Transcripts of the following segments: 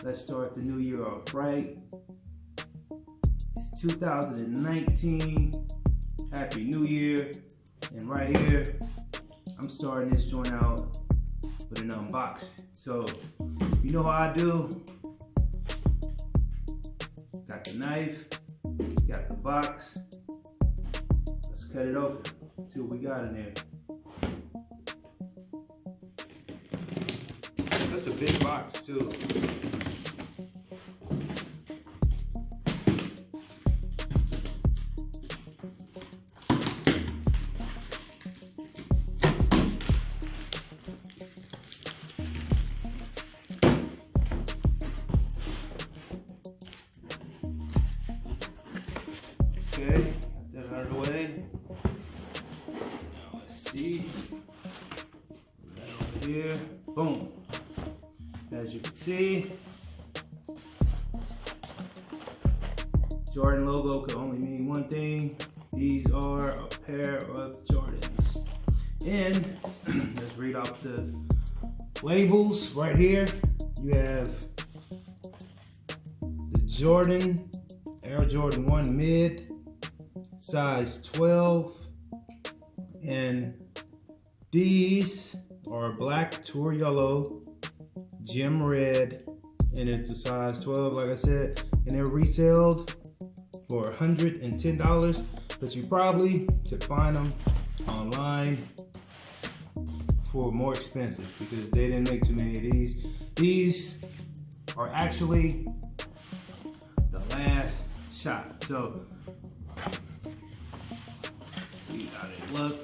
Let's start the new year off right. It's 2019. Happy New Year. And right here, I'm starting this joint out with an unboxing. So, you know how I do. Got the knife, got the box. Let's cut it open, see what we got in there. That's a big box too. Okay, got that out of the way. Now let's see. Put that over here. Boom. As you can see, Jordan logo could only mean one thing. These are a pair of Jordans. And let's read off the labels right here. You have the Jordan, Air Jordan 1 Mid, size 12, and these are black tour yellow, gem red, and it's a size 12, like I said, and they're retailed for $110, but you probably could find them online for more expensive because they didn't make too many of these. These are actually the last shot. So see how they look.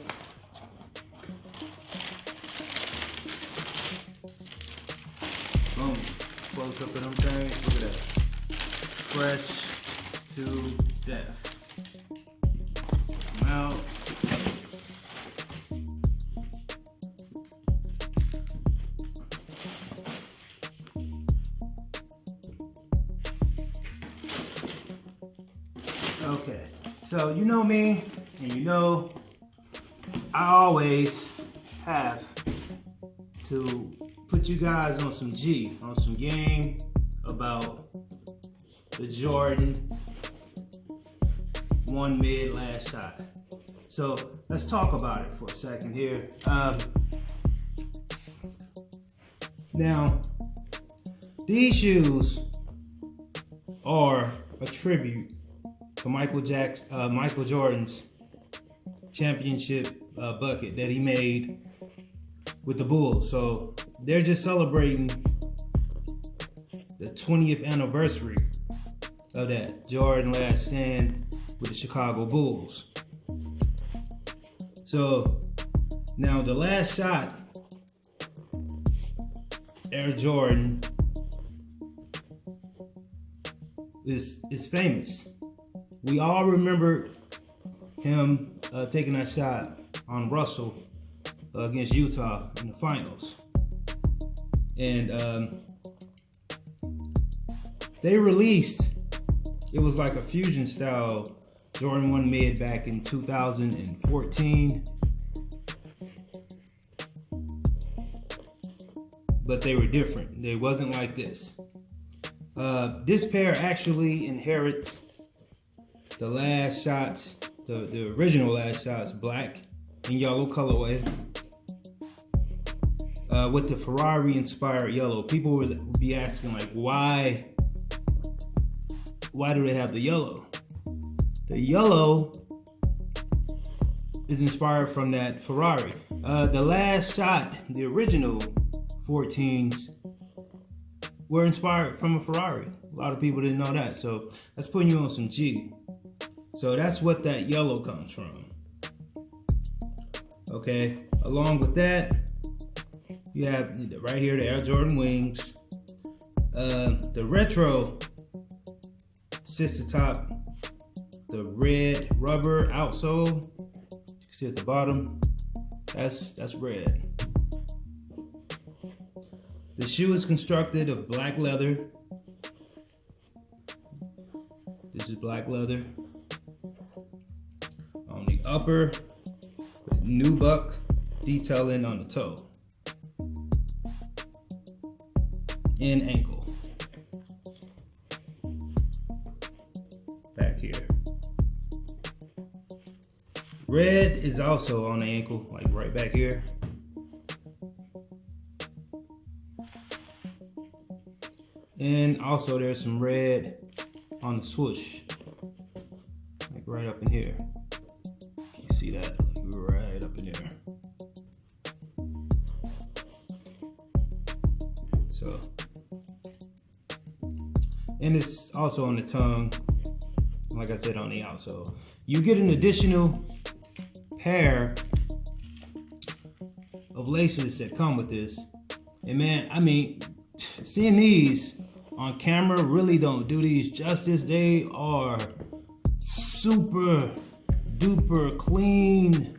Boom. Close up of them things. Look at that. Fresh to death. Take them out. Okay, so you know me, and you know I always have to put you guys on some game about the Jordan 1 Mid last shot. So let's talk about it for a second here. Now, these shoes are a tribute to Michael Jordan's championship bucket that he made with the Bulls. So they're just celebrating the 20th anniversary of that Jordan last stand with the Chicago Bulls. So now the last shot, Air Jordan, is famous. We all remember him taking that shot on Russell against Utah in the finals. And they released, it was like a fusion style Jordan 1 Mid back in 2014. But they were different. They wasn't like this. This pair actually inherits the last shots, the original last shots, black and yellow colorway, with the Ferrari inspired yellow. People would be asking like, why do they have the yellow? The yellow is inspired from that Ferrari. The last shot, the original 14s, were inspired from a Ferrari. A lot of people didn't know that, so that's putting you on some G. So that's what that yellow comes from. Okay, along with that, you have right here the Air Jordan wings. The retro sits atop the red rubber outsole. You can see at the bottom, that's red. The shoe is constructed of black leather. This is black leather. On the upper, with nubuck detailing on the toe and ankle. Red is also on the ankle, like right back here. And also there's some red on the swoosh, like right up in here. You see that? Like right up in there. So, and it's also on the tongue, like I said, on the outsole. You get an additional pair of laces that come with this. And man, I mean, seeing these on camera really don't do these justice. They are super duper clean,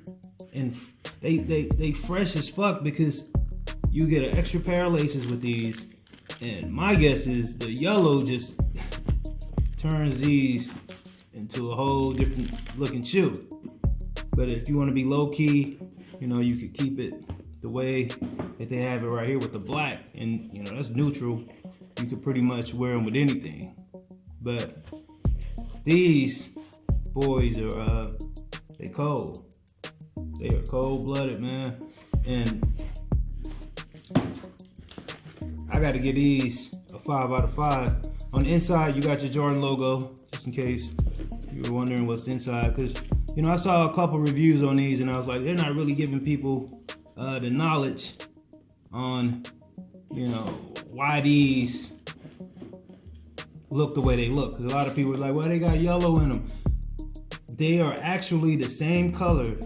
and they fresh as fuck, because you get an extra pair of laces with these. And my guess is the yellow just turns these into a whole different looking shoe. But if you want to be low key, you know, you could keep it the way that they have it right here with the black, and you know, that's neutral. You could pretty much wear them with anything. But these boys are they cold. They are cold-blooded, man. And I got to give these a 5 out of 5. On the inside, you got your Jordan logo, just in case you were wondering what's inside. Because, you know, I saw a couple reviews on these, and I was like, they're not really giving people the knowledge on, you know, why these look the way they look. Because a lot of people are like, well, they got yellow in them. They are actually the same color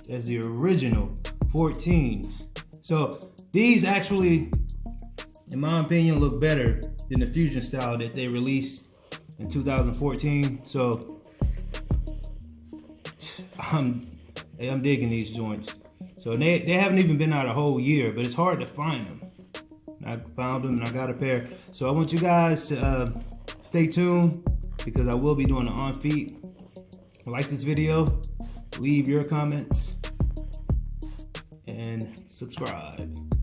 as the original 14s. So these actually, in my opinion, look better than the Fusion style that they released in 2014. So I'm digging these joints. So they haven't even been out a whole year, but it's hard to find them. I found them and I got a pair. So I want you guys to stay tuned, because I will be doing the on feet. Like this video, leave your comments, and subscribe.